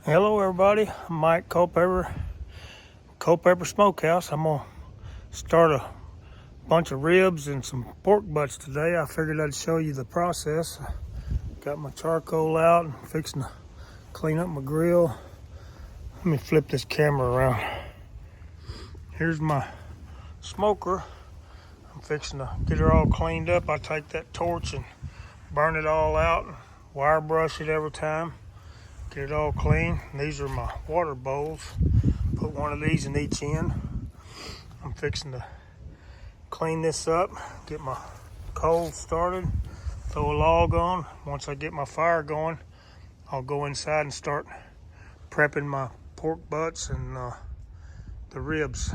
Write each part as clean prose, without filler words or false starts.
Hello everybody, I'm Mike Culpepper, Smokehouse. I'm gonna start a bunch of ribs and some pork butts today. I figured I'd show you the process. Got my charcoal out and fixing to clean up my grill. Let me flip this camera around. Here's my smoker. I'm fixing to get her all cleaned up. I take that torch and burn it all out, wire brush it every time. Get it all clean. These are my water bowls. Put one of these in each end. I'm fixing to clean this up, get my coals started, throw a log on. Once I get my fire going, I'll go inside and start prepping my pork butts and the ribs.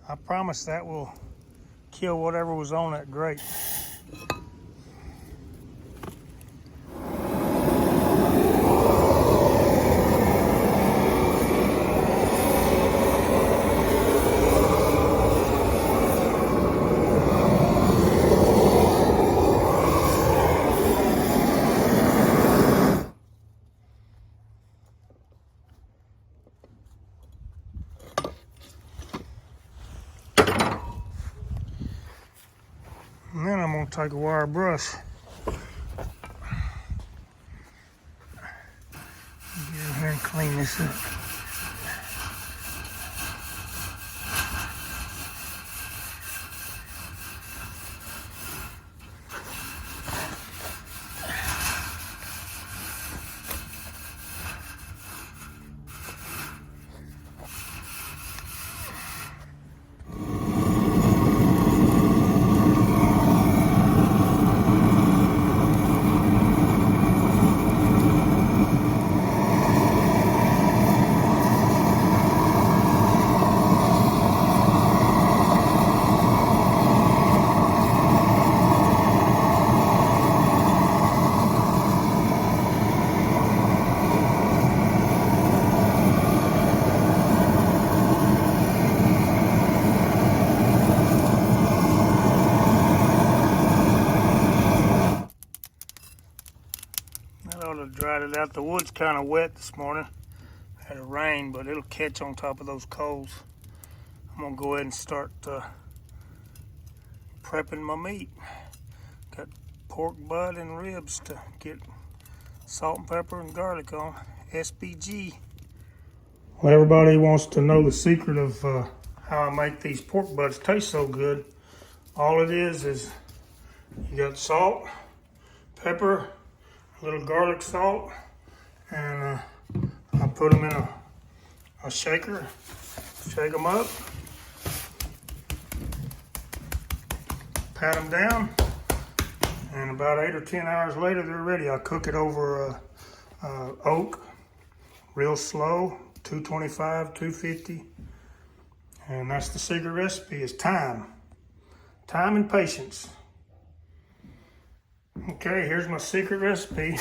I promise that will kill whatever was on that grate. And then I'm going to take a wire brush. Get in here and clean this up. That ought to dried it out. The wood's kind of wet this morning. Had a rain, but it'll catch on top of those coals. I'm gonna go ahead and start prepping my meat. Got pork butt and ribs to get salt and pepper and garlic on. SPG. Well, everybody wants to know the secret of how I make these pork butts taste so good. All it is you got salt, pepper, a little garlic salt, and I put them in a shaker, shake them up, pat them down, and about 8 or 10 hours later they're ready. I cook it over oak, real slow, 225, 250, and that's the secret recipe is time and patience. Okay, here's my secret recipe.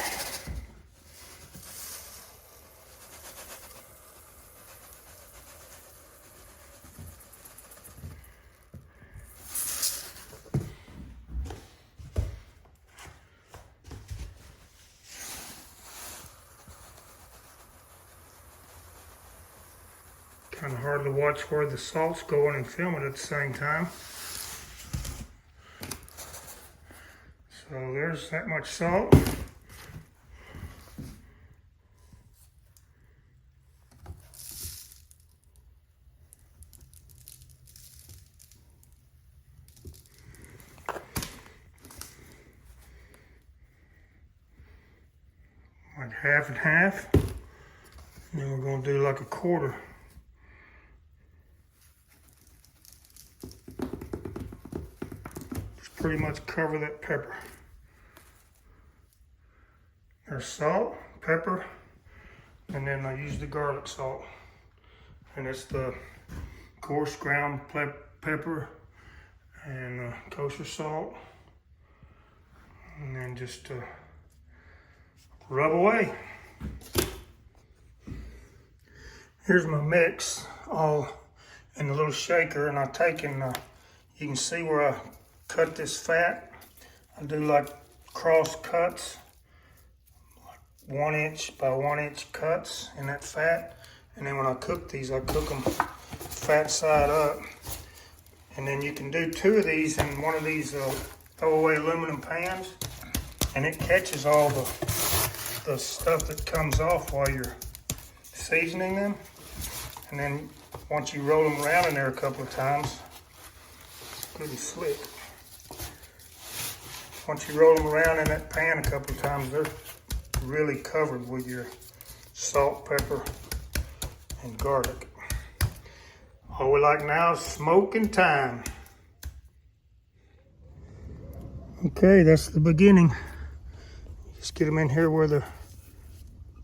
Kind of hard to watch where the salt's going and film it at the same time. So there's that much salt. Like half and half. And then we're going to do like a quarter. Just pretty much cover that pepper. There's salt, pepper, and then I use the garlic salt. And it's the coarse ground pepper and kosher salt. And then just rub away. Here's my mix all in the little shaker, and I've taken, you can see where I cut this fat. I do like cross cuts, like 1 inch by 1 inch cuts in that fat. And then when I cook these, I cook them fat side up. And then you can do 2 of these in one of these throwaway aluminum pans, and it catches all the stuff that comes off while you're seasoning them. And then once you roll them around in there a couple of times, good and slick. Once you roll them around in that pan a couple of times, they're really covered with your salt, pepper, and garlic. All we like now is smoking time. Okay, that's the beginning. Just get them in here where they're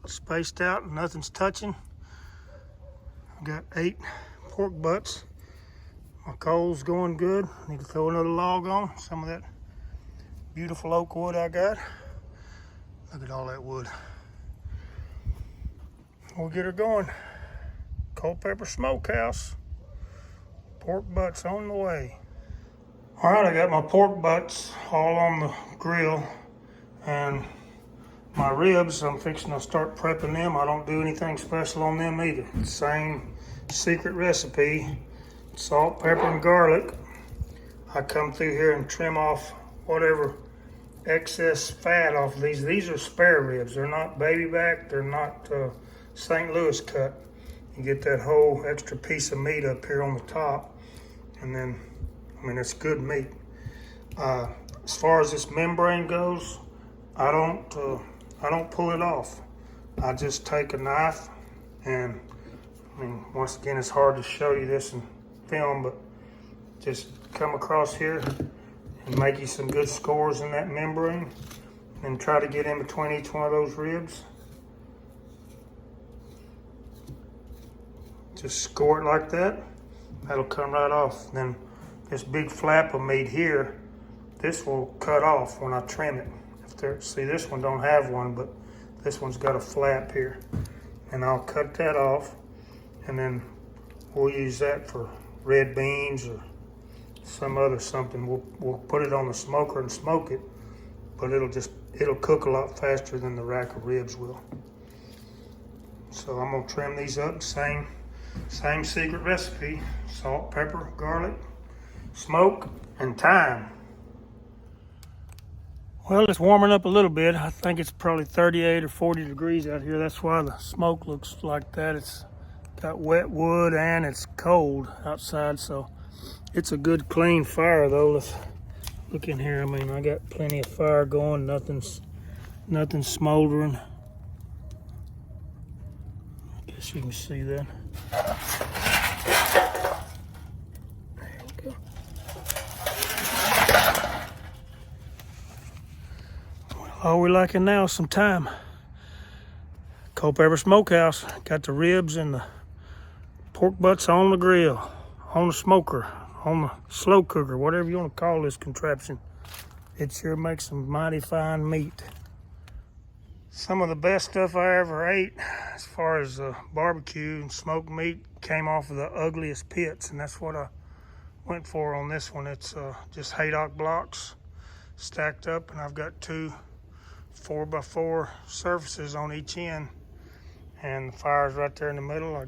spaced out and nothing's touching. I've got 8 pork butts. My coal's going good. I need to throw another log on. Some of that beautiful oak wood I got. Look at all that wood. We'll get her going. Culpepper Smokehouse. Pork butts on the way. All right, I got my pork butts all on the grill, and my ribs, I'm fixing to start prepping them. I don't do anything special on them either. Same secret recipe, salt, pepper, and garlic. I come through here and trim off whatever excess fat off of these. These are spare ribs. They're not baby back. They're not St. Louis cut. You get that whole extra piece of meat up here on the top, and then, I mean, it's good meat. As far as this membrane goes, I don't pull it off. I just take a knife, and I mean, once again, it's hard to show you this in film, but just come across here and make you some good scores in that membrane, and try to get in between each one of those ribs. Just score it like that. That'll come right off. Then this big flap of meat here, this will cut off when I trim it. See, this one don't have one, but this one's got a flap here. And I'll cut that off, and then we'll use that for red beans or some other something. We'll put it on the smoker and smoke it, but it'll cook a lot faster than the rack of ribs will. So I'm gonna trim these up, same secret recipe: salt, pepper, garlic, smoke, and thyme. Well, it's warming up a little bit. I think it's probably 38 or 40 degrees out here. That's why the smoke looks like that. It's got wet wood and it's cold outside, so it's a good clean fire though. Let's look in here. I mean, I got plenty of fire going. Nothing's smoldering. I guess you can see that. There we go. All we're lacking now is some thyme. Culpepper Smokehouse. Got the ribs and the pork butts on the grill, on the smoker, on the slow cooker, whatever you want to call this contraption. It sure makes some mighty fine meat. Some of the best stuff I ever ate as far as barbecue and smoked meat came off of the ugliest pits, and that's what I went for on this one. It's just haydock blocks stacked up, and I've got 2 4x4 surfaces on each end, and the fire's right there in the middle. I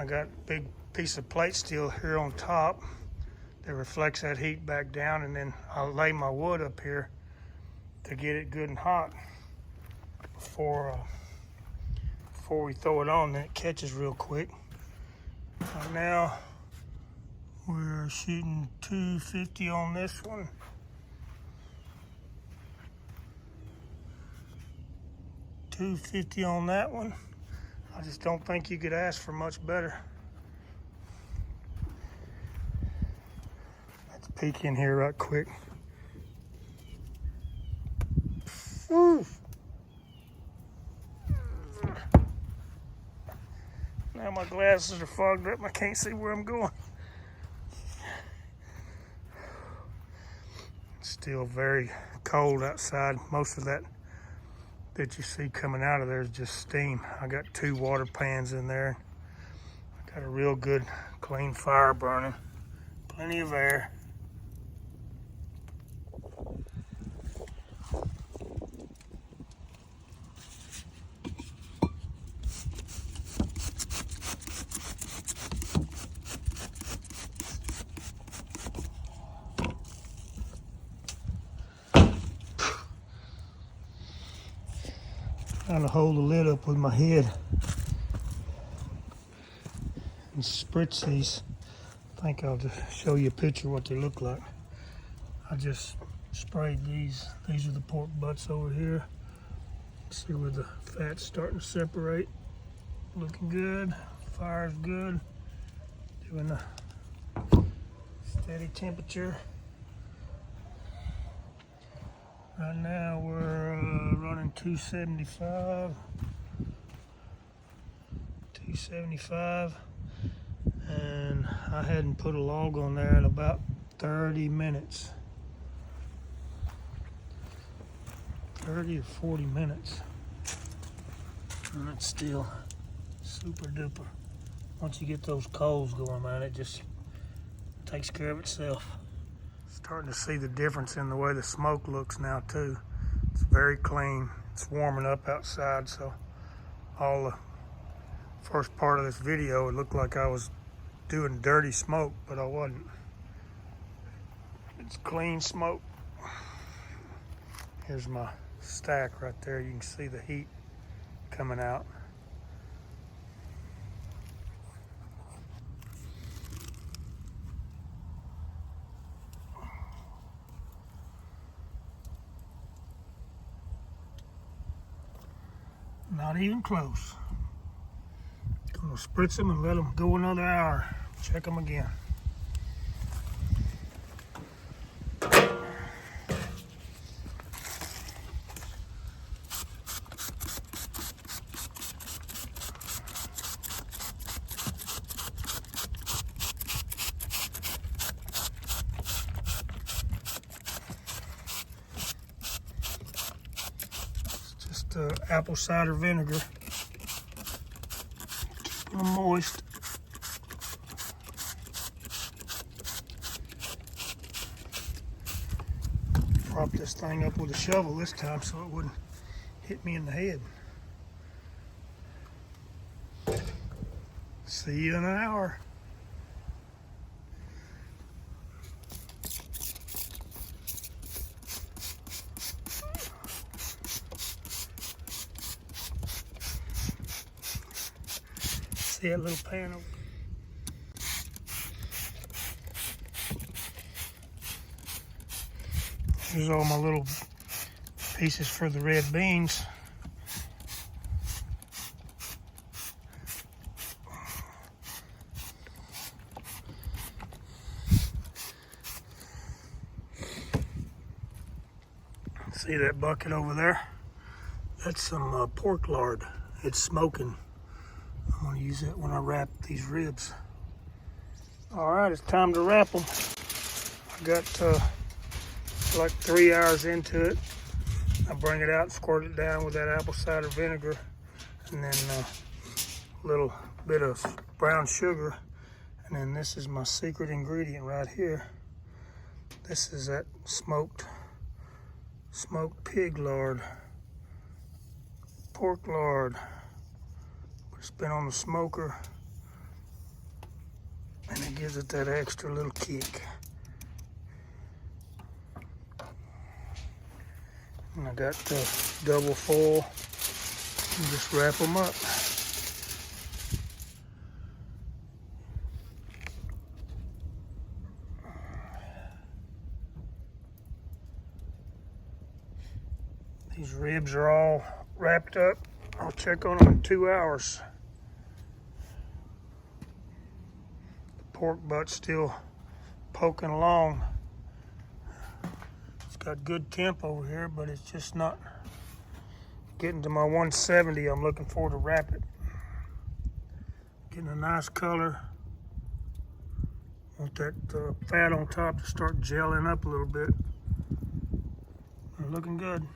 got big piece of plate steel here on top that reflects that heat back down, and then I'll lay my wood up here to get it good and hot before we throw it on. Then it catches real quick. Right now we're shooting 250 on this one. $250 on that one. I just don't think you could ask for much better. Let's peek in here right quick. Woo. Now my glasses are fogged up and I can't see where I'm going. It's still very cold outside. Most of that you see coming out of there is just steam. I got 2 water pans in there. I got a real good clean fire burning. Plenty of air. Trying to hold the lid up with my head and spritz these. I think I'll just show you a picture of what they look like. I just sprayed these. These are the pork butts over here. See where the fat's starting to separate. Looking good. Fire's good. Doing a steady temperature. Right now we're running 275, and I hadn't put a log on there in about 30 minutes. 30 or 40 minutes. And it's still super duper. Once you get those coals going, man, it just takes care of itself. Starting to see the difference in the way the smoke looks now too. It's very clean. It's warming up outside, so all the first part of this video it looked like I was doing dirty smoke, but I wasn't. It's clean smoke. Here's my stack right there. You can see the heat coming out. Not even close. Gonna spritz them and let them go another hour. Check them again. Apple cider vinegar. Keep them moist. Prop this thing up with a shovel this time so it wouldn't hit me in the head. See you in an hour. See that little pan over? Here's all my little pieces for the red beans. See that bucket over there? That's some pork lard. It's smoking. I'm gonna use it when I wrap these ribs. All right, it's time to wrap them. I got like 3 hours into it. I bring it out, squirt it down with that apple cider vinegar, and then a little bit of brown sugar. And then this is my secret ingredient right here. This is that smoked pig lard, pork lard. It's been on the smoker, and it gives it that extra little kick. And I got the double foil, and just wrap them up. These ribs are all wrapped up. I'll check on them in 2 hours. Pork butt's still poking along. It's got good temp over here, but it's just not getting to my 170 I'm looking for to wrap it. Getting a nice color. Want that fat on top to start gelling up a little bit. They're looking good.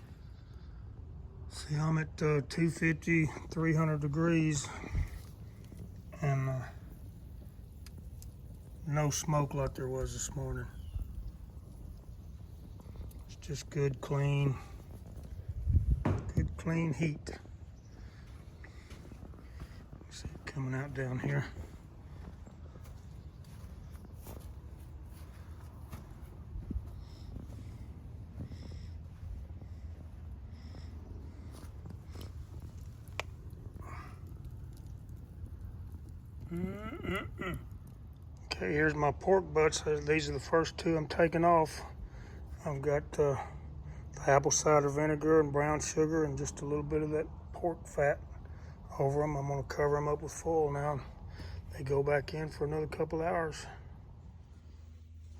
See, I'm at 250, 300 degrees, and no smoke like there was this morning. It's just good, clean heat. See it coming out down here. Okay, here's my pork butts. These are the first two I'm taking off. I've got the apple cider vinegar and brown sugar and just a little bit of that pork fat over them. I'm going to cover them up with foil now. They go back in for another couple hours.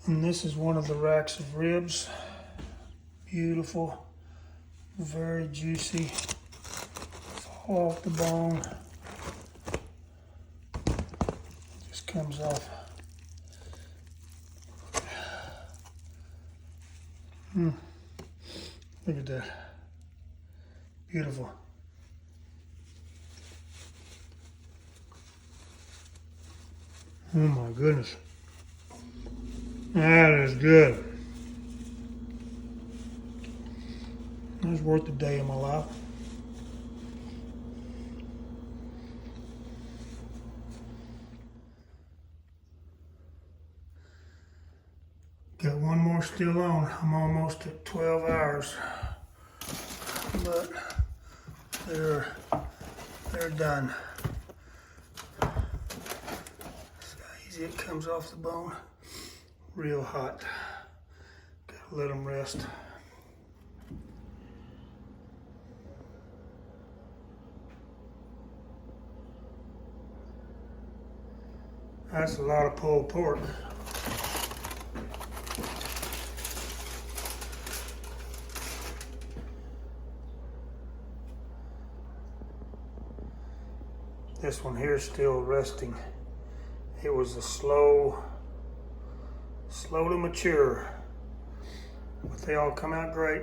And this is one of the racks of ribs. Beautiful, very juicy. Fall off the bone. Just comes off. Look at that. Beautiful. Oh my goodness. That is good. That's worth a day of my life. Got one more still on. I'm almost at 12 hours. But they're done. See how easy it comes off the bone. Real hot. Gotta let them rest. That's a lot of pulled pork. This one here is still resting. It was a slow to mature, but they all come out great.